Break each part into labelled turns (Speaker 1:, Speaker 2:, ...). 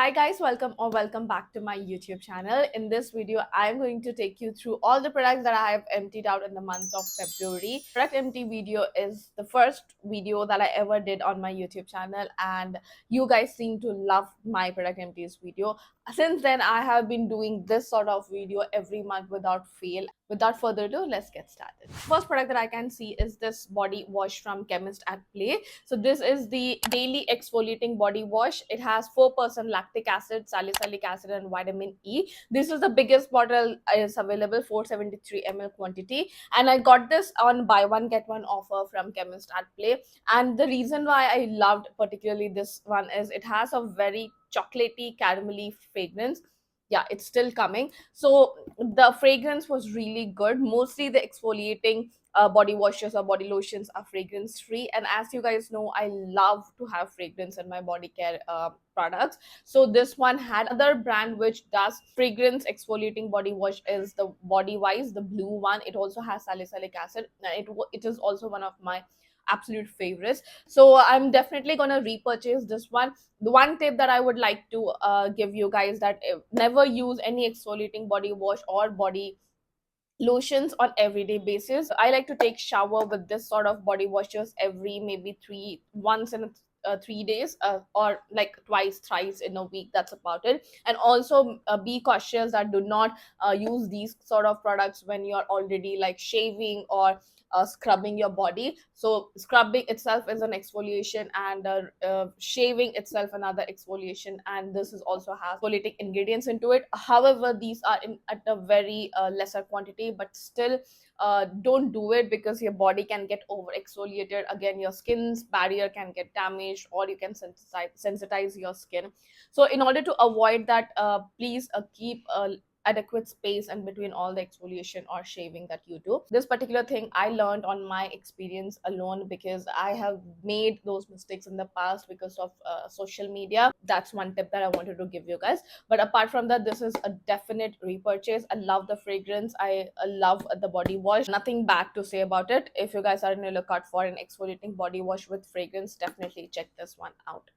Speaker 1: Hi guys, welcome back to my YouTube channel. In this video, I'm going to take you through all the products that I have emptied out in the month of February. Product empty video is the first video that I ever did on my YouTube channel, and you guys seem to love my product empties video. Since then, I have been doing this sort of video every month without fail. Without further ado, let's get started. First product that I can see is this body wash from Chemist at Play. So this is the daily exfoliating body wash. It has 4% lactic acid, salicylic acid, and vitamin E. This is the biggest bottle is available, 473 ml quantity, and I got this on buy one get one offer from Chemist at Play. And the reason why I loved particularly this one is it has a very chocolatey caramelly fragrance. Yeah, it's still coming. So the fragrance was really good. Mostly the exfoliating body washes or body lotions are fragrance free, and as you guys know, I love to have fragrance in my body care products. So this one had other brand which does fragrance exfoliating body wash is the Body Wise, the blue one. It also has salicylic acid, and it is also one of my absolute favorites. So I'm definitely gonna repurchase this one. The one tip that I would like to give you guys, that never use any exfoliating body wash or body lotions on everyday basis. I like to take shower with this sort of body washes every maybe three once in 3 days, or like twice thrice in a week. That's about it. And also be cautious that do not use these sort of products when you're already like shaving or scrubbing your body. So scrubbing itself is an exfoliation, and shaving itself another exfoliation, and this is also has exfoliating ingredients into it. However, these are in at a very lesser quantity, but still don't do it because your body can get over exfoliated. Again, your skin's barrier can get damaged, or you can sensitize your skin. So in order to avoid that, please keep adequate space in between all the exfoliation or shaving that you do. This particular thing I learned on my experience alone, because I have made those mistakes in the past because of social media. That's one tip that I wanted to give you guys. But apart from that, this is a definite repurchase. I love the fragrance. I love the body wash. Nothing bad to say about it. If you guys are in a lookout for an exfoliating body wash with fragrance, definitely check this one out.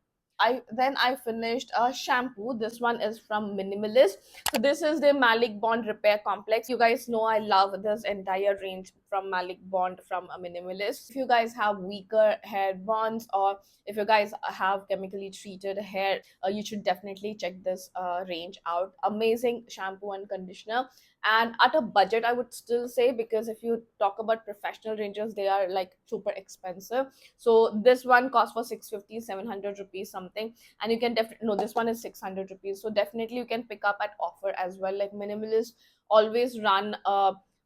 Speaker 1: I finished a shampoo. This one is from Minimalist. So this is the Malik Bond Repair Complex. You guys know I love this entire range from Malik Bond from a Minimalist. If you guys have weaker hair bonds, or if you guys have chemically treated hair, you should definitely check this range out. Amazing shampoo and conditioner, and at a budget I would still say, because if you talk about professional ranges, they are like super expensive. So this one costs for 650 700 rupees something, and you can definitely, no, this one is 600 rupees. So definitely you can pick up at offer as well. Like Minimalist always run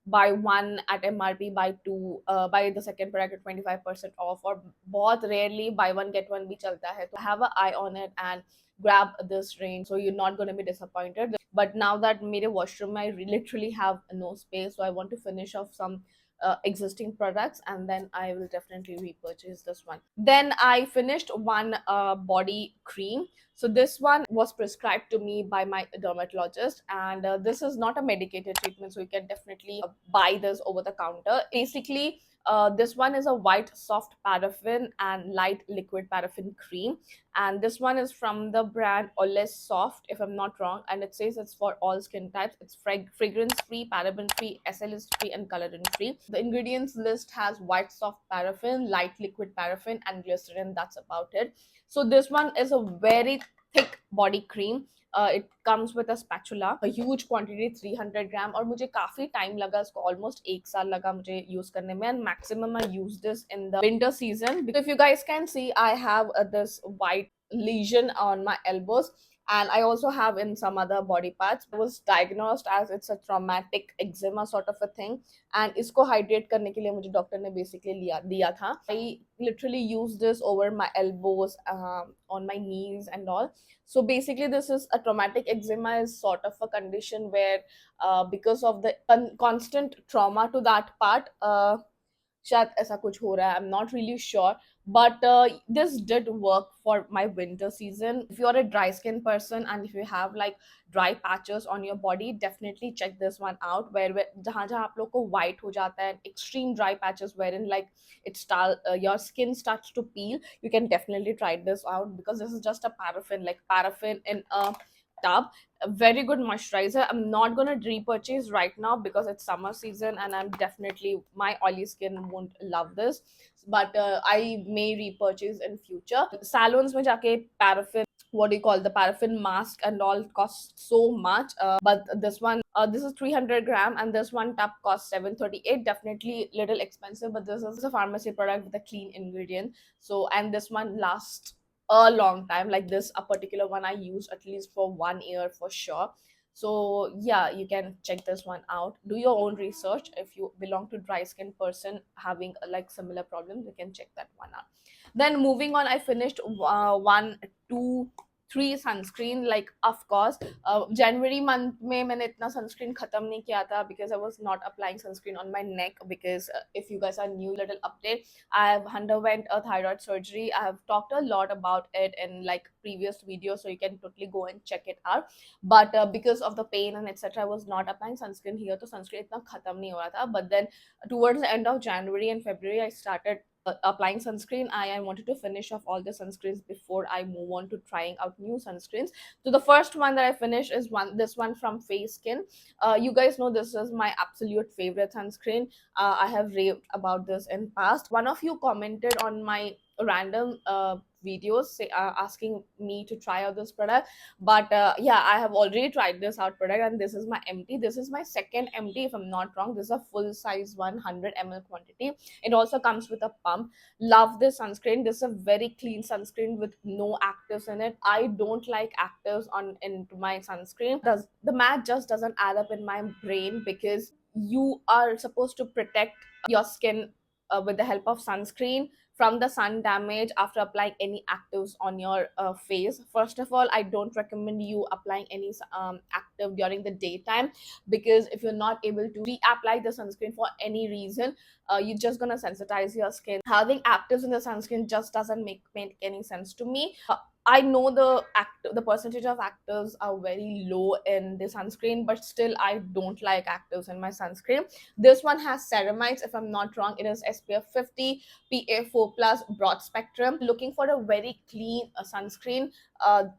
Speaker 1: buy one at MRP, buy two, buy the second product at 25% off, or बहुत rarely buy one get one भी चलता है. So have an eye on it and grab this range, so you're not going to be disappointed. But now that मेरे washroom में I literally have no space, so I want to finish off some existing products, and then I will definitely repurchase this one. Then I finished one body cream. So this one was prescribed to me by my dermatologist, and this is not a medicated treatment, so you can definitely buy this over the counter. Basically, this one is a white soft paraffin and light liquid paraffin cream, and this one is from the brand Oless Soft, if I'm not wrong, and it says it's for all skin types. It's fragrance free, paraben free, SLS free, and colorant free. The ingredients list has white soft paraffin, light liquid paraffin, and glycerin. That's about it. So this one is a very thick body cream. It comes with a spatula, a huge quantity, 300 gram, और मुझे काफी time लगा इसको, almost एक साल लगा मुझे use करने में, and maximum I use this in the winter season. Because if you guys can see, I have this white lesion on my elbows, and I also have in some other body parts. I was diagnosed as it's a traumatic eczema sort of a thing, and इसको hydrate करने के लिए मुझे doctor ने basically दिया था. I literally use this over my elbows, on my knees and all. So basically this is a traumatic eczema is sort of a condition where because of the constant trauma to that part, शायद ऐसा कुछ हो रहा है, I'm not really sure, but this did work for my winter season. If you're a dry skin person and if you have like dry patches on your body, definitely check this one out, where जहाँ जहाँ आप लोग को white हो जाता है, extreme dry patches wherein like your skin starts to peel, you can definitely try this out, because this is just a paraffin, like paraffin in a tub. A very good moisturizer. I'm not gonna repurchase right now because it's summer season and I'm definitely, my oily skin won't love this, but I may repurchase in future. Salons mein jaake paraffin, what do you call, the paraffin mask and all cost so much, but this one, this is 300 gram and this one tub costs 738. Definitely little expensive, but this is a pharmacy product with a clean ingredient. So, and this one lasts a long time. Like this, a particular one I use at least for 1 year for sure. So yeah, you can check this one out. Do your own research. If you belong to dry skin person having like similar problems, you can check that one out. Then moving on, I finished one, two, three sunscreen. Like of course, January month में मैंने इतना sunscreen खत्म नहीं किया था because I was not applying sunscreen on my neck. Because if you guys are new, little update, I have underwent a thyroid surgery. I have talked a lot about it in like previous videos, so you can totally go and check it out. But because of the pain and etc., I was not applying sunscreen here, तो sunscreen इतना खत्म नहीं हो रहा था. But then towards the end of January and February, I started applying sunscreen. I wanted to finish off all the sunscreens before I move on to trying out new sunscreens. So the first one that I finished is this one from Face Skin. You guys know this is my absolute favorite sunscreen. I have raved about this in past. One of you commented on my random videos asking me to try out this product, but yeah, I have already tried this out product, and this is my empty. This is my second empty if I'm not wrong. This is a full size 100 ml quantity. It also comes with a pump. Love this sunscreen. This is a very clean sunscreen with no actives in it. I don't like actives on into my sunscreen. The matte just doesn't add up in my brain, because you are supposed to protect your skin with the help of sunscreen from the sun damage after applying any actives on your face. First of all, I don't recommend you applying any active during the daytime, because if you're not able to reapply the sunscreen for any reason, you're just gonna sensitize your skin. Having actives in the sunscreen just doesn't make any sense to me. I know the percentage of actives are very low in the sunscreen, but still I don't like actives in my sunscreen. This one has ceramides, if I'm not wrong. It is SPF 50, PA4 plus, broad spectrum. Looking for a very clean sunscreen,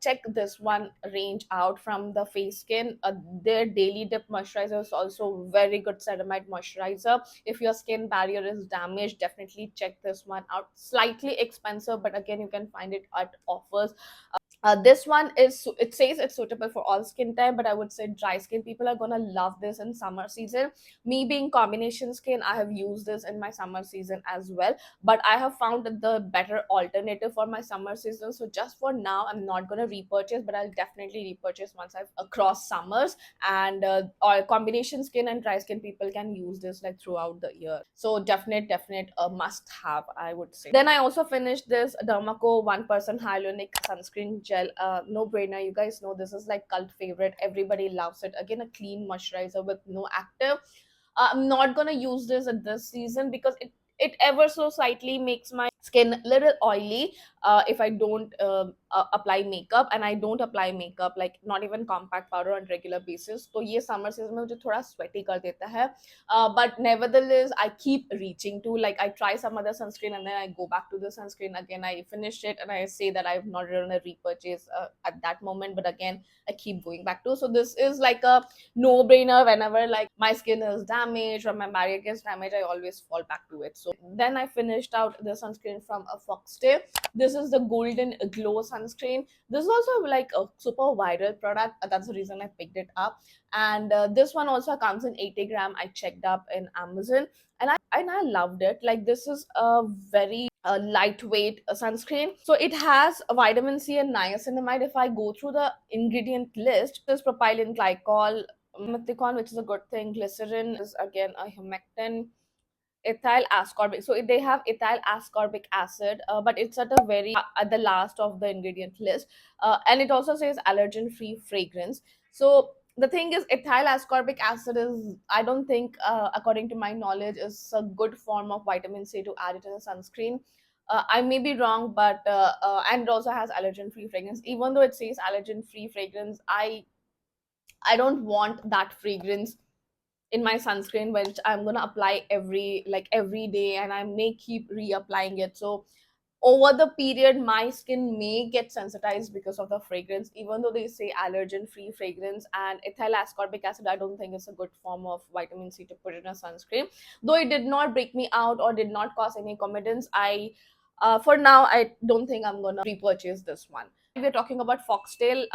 Speaker 1: check this one range out from the Face Skin. Their daily dip moisturizer is also very good ceramide moisturizer. If your skin barrier is damaged, definitely check this one out. Slightly expensive, but again, you can find it at offers. This one is, it says it's suitable for all skin type, but I would say dry skin people are gonna love this in summer season. Me being combination skin, I have used this in my summer season as well, but I have found the better alternative for my summer season. So just for now, I'm not gonna repurchase, but I'll definitely repurchase once I've across summers. And or combination skin and dry skin people can use this like throughout the year. So definite must have, I would say. Then I also finished this Dermaco 1% hyaluronic sunscreen gel. No brainer. You guys know this is like cult favorite. Everybody loves it. Again, a clean moisturizer with no active. I'm not gonna use this at this season because it ever so slightly makes my skin a little oily if I don't apply makeup, and I don't apply makeup like not even compact powder on regular basis. तो ये summer season में मुझे थोड़ा sweaty कर देता है. But nevertheless, I keep reaching to, like, I try some other sunscreen and then I go back to the sunscreen again. I finish it and I say that I've not done a repurchase at that moment, but again I keep going back to. So this is like a no-brainer. Whenever like my skin is damaged or my barrier gets damaged, I always fall back to it. So then I finished out the sunscreen from a Foxtay. This is the Golden Glow sunscreen. This is also like a super viral product. That's the reason I picked it up. And this one also comes in 80 gram. I checked up in Amazon, and I loved it. Like this is a very lightweight sunscreen. So it has vitamin C and niacinamide. If I go through the ingredient list, there's propylene glycol, methicon, which is a good thing. Glycerin is again a humectant. Ethyl ascorbic. So they have ethyl ascorbic acid, but it's at a very at the last of the ingredient list, and it also says allergen-free fragrance. So the thing is, ethyl ascorbic acid is, I don't think, according to my knowledge, is a good form of vitamin C to add it in a sunscreen. I may be wrong, but and it also has allergen free fragrance. Even though it says allergen free fragrance, I don't want that fragrance in my sunscreen, which I'm gonna apply every day, and I may keep reapplying it. So over the period, my skin may get sensitized because of the fragrance. Even though they say allergen free fragrance, and ethyl ascorbic acid, I don't think it's a good form of vitamin C to put in a sunscreen. Though it did not break me out or did not cause any comedons, I for now I don't think I'm gonna repurchase this one. If we're talking about Foxtail,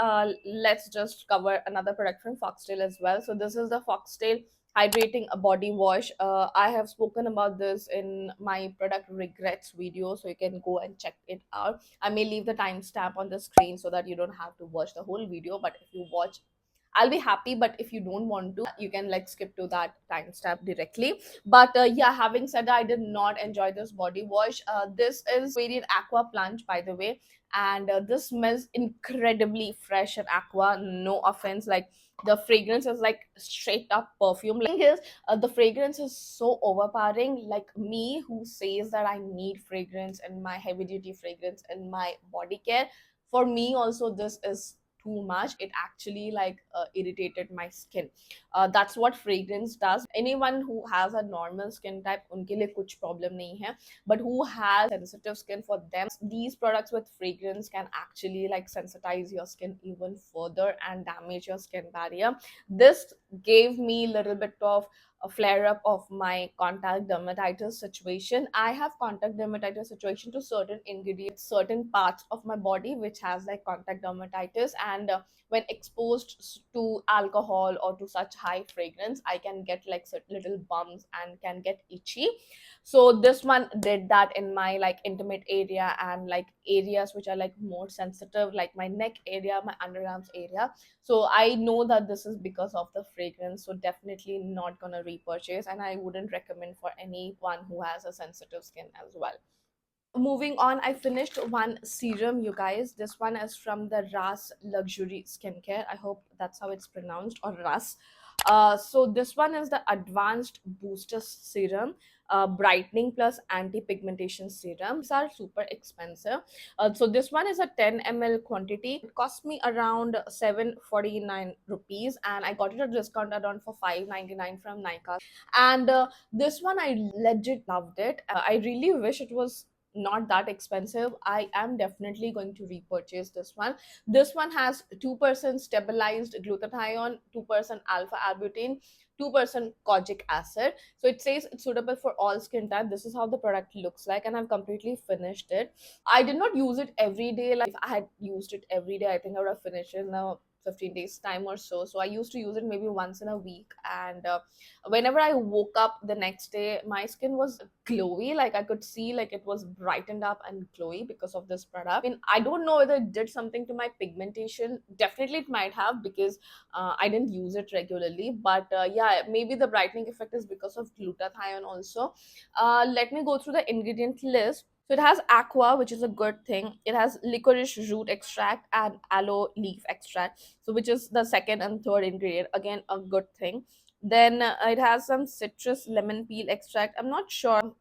Speaker 1: let's just cover another product from Foxtail as well. So this is the Foxtail hydrating a body wash. I have spoken about this in my product regrets video, so you can go and check it out. I may leave the timestamp on the screen so that you don't have to watch the whole video, but if you watch, I'll be happy. But if you don't want to, you can like skip to that timestamp directly. But yeah, having said that, I did not enjoy this body wash. This is variant Aqua Plunge, by the way, and this smells incredibly fresh and aqua. No offense, like the fragrance is like straight up perfume. Like, thing is, the fragrance is so overpowering. Like me, who says that I need fragrance and my heavy duty fragrance in my body care, for me also this is too much. It actually like irritated my skin. That's what fragrance does. Anyone who has a normal skin type, उनके लिए कुछ problem नहीं है. But who has sensitive skin, for them these products with fragrance can actually like sensitize your skin even further and damage your skin barrier. This gave me a little bit of a flare up of my contact dermatitis situation. I have contact dermatitis situation to certain ingredients, certain parts of my body which has like contact dermatitis, and when exposed to alcohol or to such high fragrance, I can get like certain little bumps and can get itchy. So this one did that in my like intimate area and like areas which are like more sensitive, like my neck area, my underarms area. So I know that this is because of the fragrance, so definitely not gonna repurchase, and I wouldn't recommend for anyone who has a sensitive skin as well. Moving on, I finished one serum, you guys. This one is from the Ras Luxury Skincare. I hope that's how it's pronounced, or Ras. So this one is the Advanced Booster Serum, brightening plus anti-pigmentation serum. These are super expensive. So this one is a 10 ml quantity. It cost me around 749 rupees, and I got it at a discount around for 599 from Nykaa. And this one I legit loved it. I really wish it was not that expensive. I am definitely going to repurchase this one. This one has 2% stabilized glutathione, 2% alpha arbutin, 2% kojic acid. So it says it's suitable for all skin type. This is how the product looks like, and I've completely finished it. I did not use it every day. Like if I had used it every day, I think I would have finished it in a 15 days time or so. So I used to use it maybe once in a week, and whenever I woke up the next day, my skin was glowy. Like I could see like it was brightened up and glowy because of this product. I mean, I don't know whether it did something to my pigmentation. Definitely it might have, because I didn't use it regularly. But yeah, maybe the brightening effect is because of glutathione also. Let me go through the ingredient list. So it has aqua, which is a good thing. It has licorice root extract and aloe leaf extract, so which is the second and third ingredient. Again, a good thing. Then it has some citrus lemon peel extract. I'm not sure.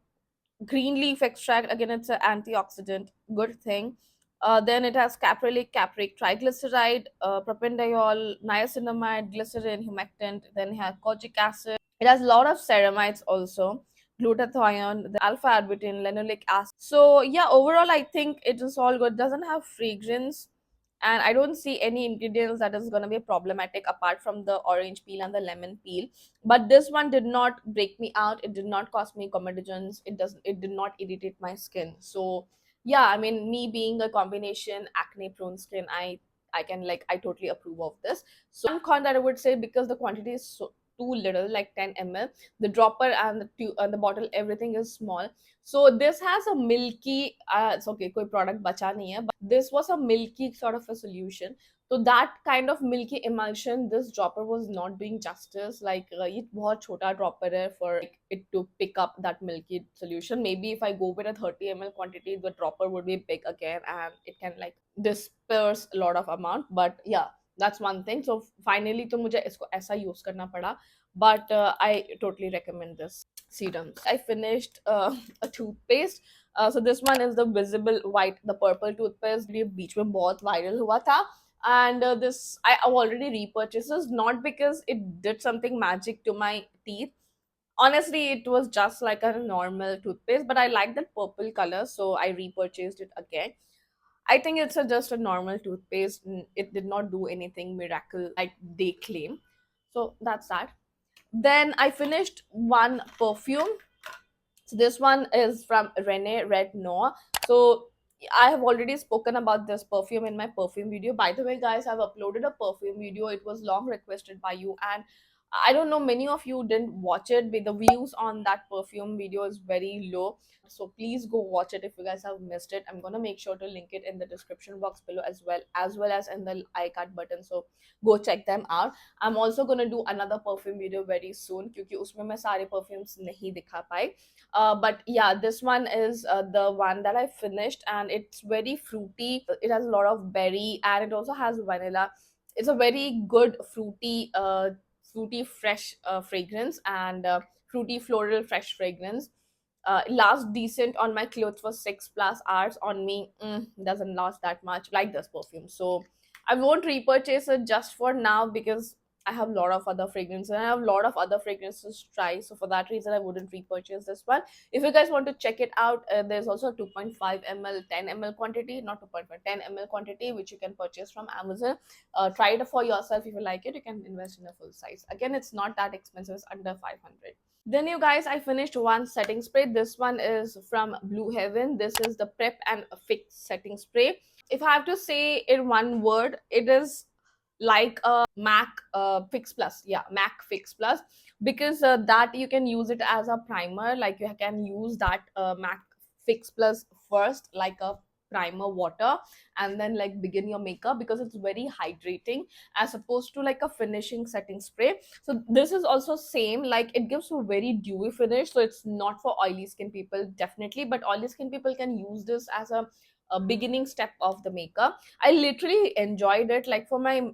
Speaker 1: Green leaf extract. Again, it's an antioxidant. Good thing. Then it has caprylic, capric, triglyceride, propanediol, niacinamide, glycerin, humectant. Then it has kojic acid. It has a lot of ceramides also, glutathione, the alpha arbutin, linoleic acid. So yeah, overall I think it is all good. Doesn't have fragrance, and I don't see any ingredients that is going to be problematic apart from the orange peel and the lemon peel. But this one did not break me out. It did not cause me comedogence. It did not irritate my skin. So yeah, I mean, me being a combination acne prone skin, I can like I totally approve of this. So one con that I would say, because the quantity is so too little, like 10 ml, the dropper and the tube and the bottle, everything is small. So this has a milky, it's okay, koi product bacha nahi hai, but this was a milky sort of a solution. So that kind of milky emulsion, this dropper was not doing justice. Like ये बहुत छोटा dropper है for like, it to pick up that milky solution. Maybe if I go with a 30 ml quantity, the dropper would be big again and it can like disperse a lot of amount. But yeah, that's one thing. So finally तो मुझे इसको ऐसा use करना पड़ा. But I totally recommend this serum. I finished a toothpaste. So this one is the visible white, the purple toothpaste, ये बीच में बहुत viral हुआ था. And this I've already repurchased this, not because it did something magic to my teeth. Honestly, it was just like a normal toothpaste, but I like that purple color, so I repurchased it again. I think it's just a normal toothpaste. It did not do anything miracle like they claim. So that's that. Then I finished one perfume. So this one is from Rene Red Noir. So I have already spoken about this perfume in my perfume video. By the way, guys, I've uploaded a perfume video. It was long requested by you, and I don't know, many of you didn't watch it. But the views on that perfume video is very low. So please go watch it if you guys have missed it. I'm gonna make sure to link it in the description box below, as well as in the iCard button. So go check them out. I'm also gonna do another perfume video very soon क्योंकि उसमें मैं सारे perfumes नहीं दिखा पाई. But yeah, this one is the one that I finished, and it's very fruity. It has a lot of berry, and it also has vanilla. It's a very good fruity fresh fragrance, and fruity floral fresh fragrance. It lasts decent on my clothes for 6+ hours. On me, doesn't last that much like this perfume. So I won't repurchase it just for now because I have a lot of other fragrances and I have a lot of other fragrances to try. So for that reason, I wouldn't repurchase this one. If you guys want to check it out, there's also a 2.5 ml, 10 ml quantity, not 2.5, 10 ml quantity, which you can purchase from Amazon. Try it for yourself. If you like it, you can invest in a full size. Again, it's not that expensive. It's under 500. Then you guys, I finished one setting spray. This one is from Blue Heaven. This is the Prep and Fix setting spray. If I have to say in one word, it is like a Mac Fix Plus. Yeah, Mac Fix Plus, because that you can use it as a primer. Like you can use that Mac Fix Plus first, like a primer water, and then like begin your makeup, because it's very hydrating as opposed to like a finishing setting spray. So this is also same, like it gives a very dewy finish, so it's not for oily skin people definitely, but oily skin people can use this as a beginning step of the makeup. I literally enjoyed it, like for my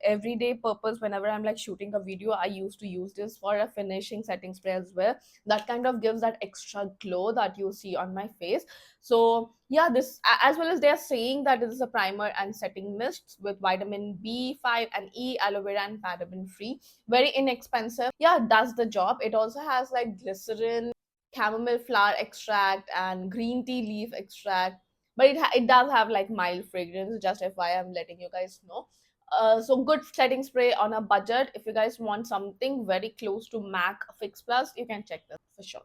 Speaker 1: everyday purpose. Whenever I'm like shooting a video, I used to use this for a finishing setting spray as well. That kind of gives that extra glow that you see on my face. So yeah, this as well as they're saying that this is a primer and setting mist with vitamin B5 and E, aloe vera, and paraben free. Very inexpensive. Yeah, it does the job. It also has like glycerin, chamomile flower extract, and green tea leaf extract, but it does have like mild fragrance. Just FYI, I'm letting you guys know. So good setting spray on a budget. If you guys want something very close to Mac Fix Plus, you can check this for sure.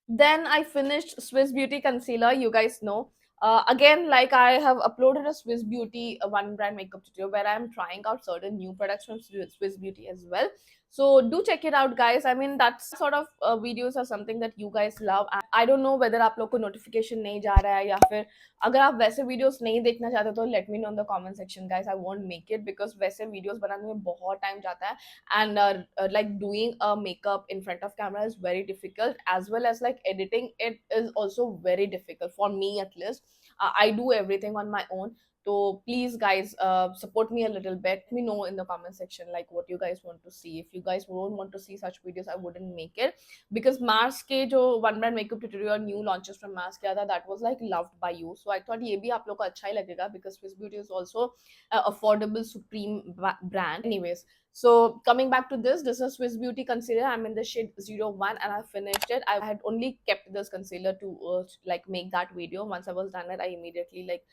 Speaker 1: Then I finished Swiss Beauty concealer. You guys know. Again, like I have uploaded a Swiss Beauty one brand makeup tutorial where I'm trying out certain new products from Swiss Beauty as well. So do check it out, guys. I mean, that sort of videos are something that you guys love. I don't know whether आप लोग को notification नहीं जा रहा है, या फिर अगर आप वैसे videos नहीं देखना चाहते तो let me know in the comment section, guys. I won't make it because वैसे videos बनाने में बहुत time जाता है, and like doing a makeup in front of camera is very difficult, as well as like editing it is also very difficult for me at least. I do everything on my own. So please, guys, support me a little bit. Let me know in the comment section like what you guys want to see. If you guys don't want to see such videos, I wouldn't make it, because Mars के जो one brand makeup tutorial new launches from Mars किया था, that was like loved by you. So I thought ये भी आप लोग को अच्छा ही लगेगा, because Swiss Beauty is also affordable supreme brand. Anyways, so coming back to this is Swiss Beauty concealer. I'm in the shade 01 and I finished it. I had only kept this concealer to like make that video. Once I was done it, I immediately like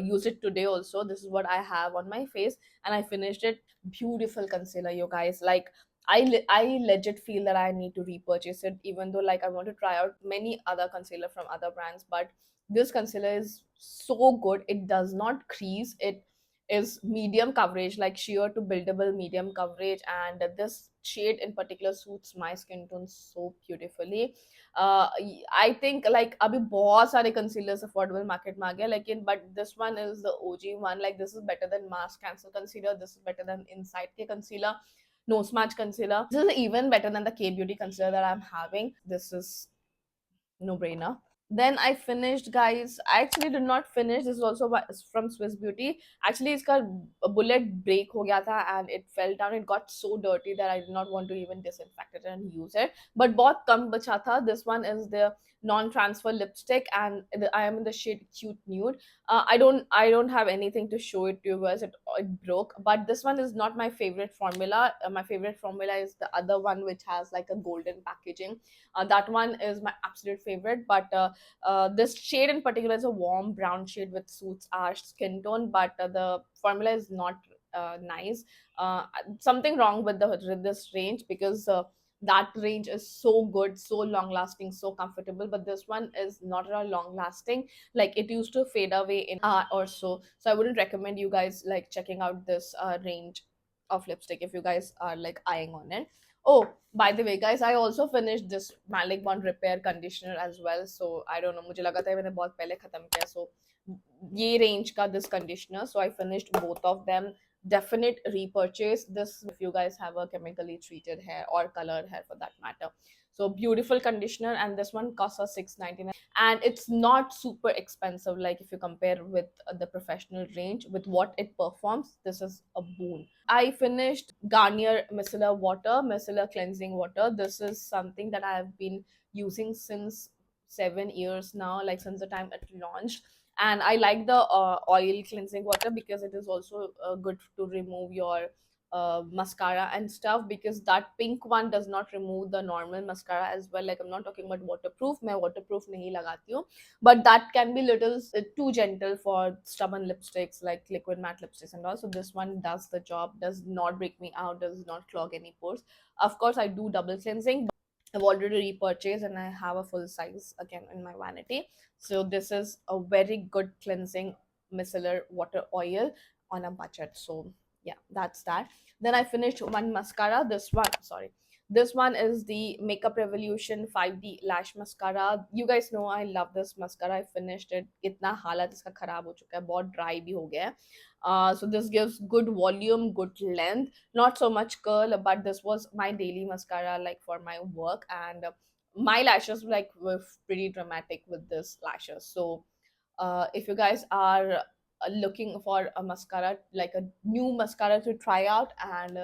Speaker 1: use it today also. This is what I have on my face and I finished it. Beautiful concealer, you guys. Like I legit feel that I need to repurchase it, even though like I want to try out many other concealer from other brands, but this concealer is so good. It does not crease. It is medium coverage, like sheer to buildable medium coverage, and this shade in particular suits my skin tone so beautifully. I think like अभी बहुत सारे concealers affordable market में आ गए, लेकिन but this one is the OG one. Like this is better than Mask Cancel concealer. This is better than Inside K concealer, No Smudge concealer. This is even better than the K Beauty concealer that I'm having. This is no brainer. Then I finished, guys. I actually did not finish. This is also from Swiss Beauty. Actually, इसका bullet break हो गया था and it fell down. It got so dirty that I did not want to even disinfect it and use it. But बहुत कम बचा था. This one is the non-transfer lipstick and I am in the shade Cute Nude. I don't have anything to show it to you guys. It broke. But this one is not my favorite formula. My favorite formula is the other one which has like a golden packaging. That one is my absolute favorite. But this shade in particular is a warm brown shade which suits our skin tone, but the formula is not nice. Uh, Something wrong with this range because that range is so good, so long lasting, so comfortable. But this one is not at all long lasting. Like it used to fade away in or so. So I wouldn't recommend you guys like checking out this range of lipstick if you guys are like eyeing on it. Oh, by the way, guys, I also finished this Malik Bond Repair Conditioner as well. So I don't know, मुझे लगा था मैंने बहुत पहले खत्म किया. So ये range का this conditioner. So I finished both of them. Definite repurchase this if you guys have a chemically treated hair or colored hair for that matter. So beautiful conditioner, and this one costs us 6.99, and it's not super expensive. Like if you compare with the professional range with what it performs, this is a boon. I finished Garnier Micellar Water, Micellar Cleansing Water. This is something that I have been using since 7 years now, like since the time it launched. And I like the oil cleansing water because it is also good to remove your mascara and stuff, because that pink one does not remove the normal mascara as well. Like I'm not talking about waterproof. मैं waterproof नहीं लगाती हूँ, but that can be little too gentle for stubborn lipsticks like liquid matte lipsticks and all. So this one does the job, does not break me out, does not clog any pores. Of course I do double cleansing, but I've already repurchased and I have a full size again in my vanity. So this is a very good cleansing micellar water oil on a budget. So yeah, that's that. Then I finished one mascara. This one is the Makeup Revolution 5D Lash Mascara. You guys know I love this mascara. I finished it. इतना हालत इसका खराब हो चुका है, बहुत dry भी हो गया है. So this gives good volume, good length, not so much curl. But this was my daily mascara, like for my work, and my lashes like were pretty dramatic with this lashes. So if you guys are looking for a mascara, like a new mascara to try out, and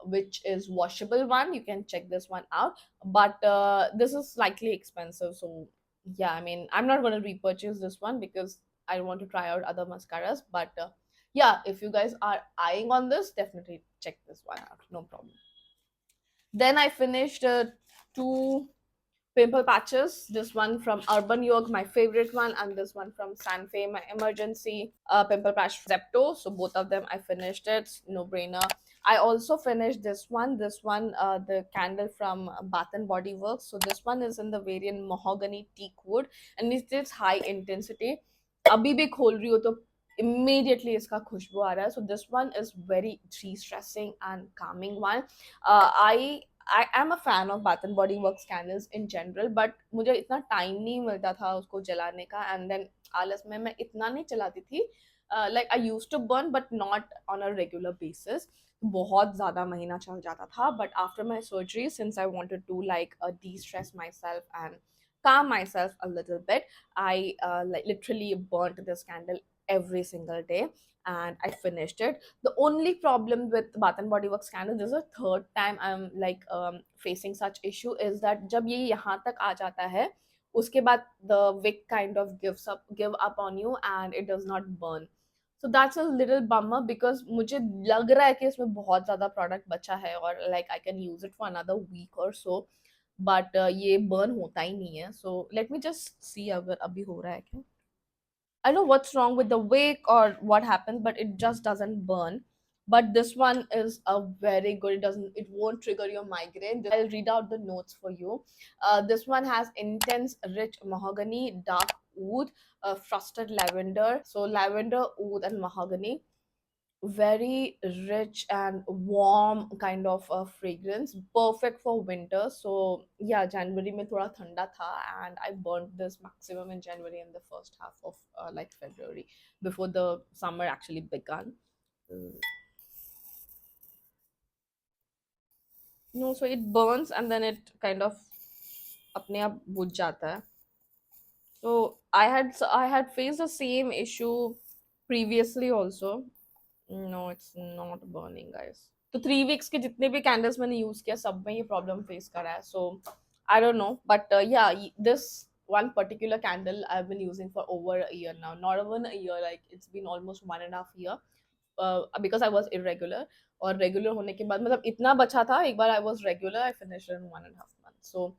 Speaker 1: which is washable one, you can check this one out. But this is slightly expensive, so yeah, I mean, I'm not going to repurchase this one because I want to try out other mascaras. But yeah, if you guys are eyeing on this, definitely check this one out, no problem. Then I finished two pimple patches. This one from Urban Yoga, my favorite one, and this one from Sanfe, my emergency pimple patch Zepto. So both of them I finished it, no brainer. I also finished this one. The candle from Bath and Body Works. So this one is in the variant mahogany teak wood, and it is high intensity. अभी भी खोल रही हो तो immediately इसका खुशबू आ रहा है. So this one is very de-stressing and calming one. I am a fan of Bath and Body Works candles in general, but मुझे इतना टाइम नहीं मिलता था उसको जलाने का, and then आलस में मैं इतना नहीं चलाती थी. Like I used to burn, but not on a regular basis. बहुत ज़्यादा महीना चल जाता था. But after my surgery, since I wanted to like de-stress myself and calm myself a little bit, I like literally burnt this candle every single day, and I finished it. The only problem with Bath and Body Works candle, this is a third time I'm like facing such issue, is that जब ये यहाँ तक आ जाता है, उसके बाद the wick kind of give up on you and it does not burn. So that's a little bummer because मुझे लग रहा है कि इसमें बहुत ज़्यादा product बचा है और like I can use it for another week or so, but ये burn होता ही नहीं है. So let me just see अगर अभी हो रहा है क्या. I don't know what's wrong with the wick or what happened, but it just doesn't burn. But this one is a very good. It won't trigger your migraine. I'll read out the notes for you. This one has intense, rich mahogany, dark oud, frosted lavender. So lavender, oud, and mahogany, very rich and warm kind of a fragrance, perfect for winter. So yeah, January में थोड़ा ठंडा था, and I burnt this maximum in January and the first half of like February, before the summer actually began. No, so it burns and then it kind of अपने आप बुझ जाता है. So I had faced the same issue previously also. No, it's not burning, guys. तो 3 weeks के जितने भी candles मैंने use किया सब में ये problem face करा है. So I don't know, but yeah, this one particular candle I've been using for over a year now. Not even a year, like it's been almost 1.5 year. Because I was irregular, और regular होने के बाद मतलब इतना बचा था, एक बार I was regular, I finished in 1.5 months. So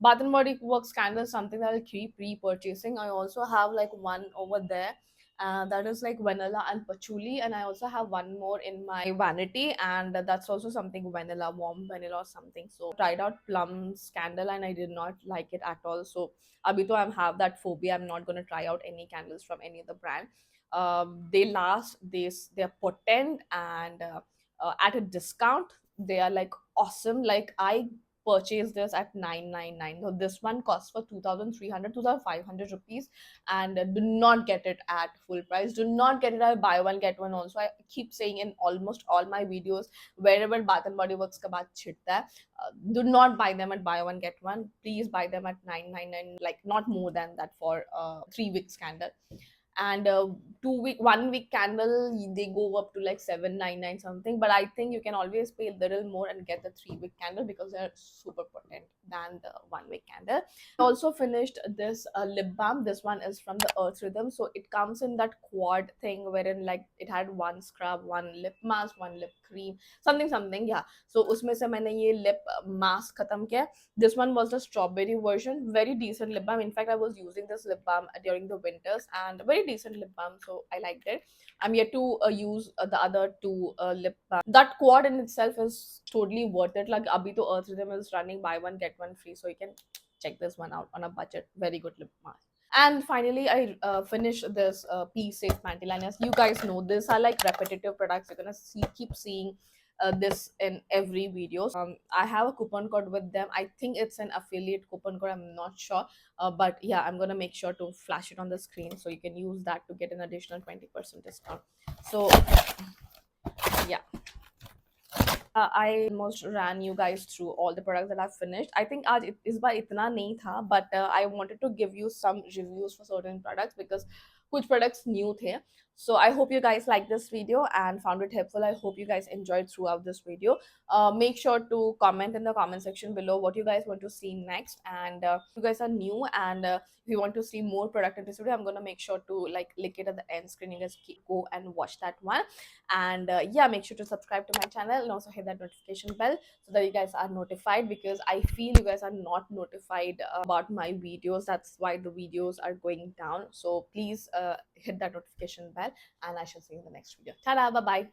Speaker 1: Bath and Body Works candle is something that I'll keep re-purchasing. I also have like one over there, that is like vanilla and patchouli, and I also have one more in my vanity, and that's also something vanilla, warm vanilla or something. So tried out Plum's candle and I did not like it at all. So abhi to I have that phobia. I'm not gonna try out any candles from any other brand. They last, they're potent, and at a discount they are like awesome. Like I purchased this at 999. So this one costs for 2300, 2500 rupees, and do not get it at full price. Do not get it at buy one get one also. I keep saying in almost all my videos, wherever Bath and Body Works ka baat chhita hai, do not buy them at buy one get one. Please buy them at 999, like not more than that for 3 weeks candle. And 2 week 1 week candle they go up to like 799 something, but I think you can always pay a little more and get the 3 week candle because they're super potent than the 1 week candle. I also finished this lip balm. This one is from the Earth Rhythm, so it comes in that quad thing wherein like it had one scrub, one lip mask, one lip cream, something something, yeah. So उसमें से मैंने ये lip mask खत्म किया. This one was the strawberry version. Very decent lip balm. In fact, I was using this lip balm during the winters, and very decent lip balm. So I liked it. I'm yet to use the other two lip balm. That quad in itself is totally worth it. Like Abhi to Earth Rhythm is running buy one get one free, so you can check this one out on a budget. Very good lip mask. And finally, I finished this Pee Safe Panty line. As you guys know, these are like repetitive products. You're gonna keep seeing this in every video. I have a coupon code with them. I think it's an affiliate coupon code. I'm not sure, but yeah, I'm gonna make sure to flash it on the screen so you can use that to get an additional 20% discount. So yeah. I almost ran you guys through all the products that I've finished. I think आज इस बार इतना नहीं था, but I wanted to give you some reviews for certain products because कुछ products new थे. So I hope you guys liked this video and found it helpful. I hope you guys enjoyed throughout this video. Make sure to comment in the comment section below what you guys want to see next, and if you guys are new and if you want to see more product in this video, I'm gonna make sure to like link it at the end screen. You guys go and watch that one. And yeah, make sure to subscribe to my channel and also hit that notification bell so that you guys are notified, because I feel you guys are not notified about my videos. That's why the videos are going down. So please hit that notification bell, and I shall see you in the next video. Ta-da, bye bye.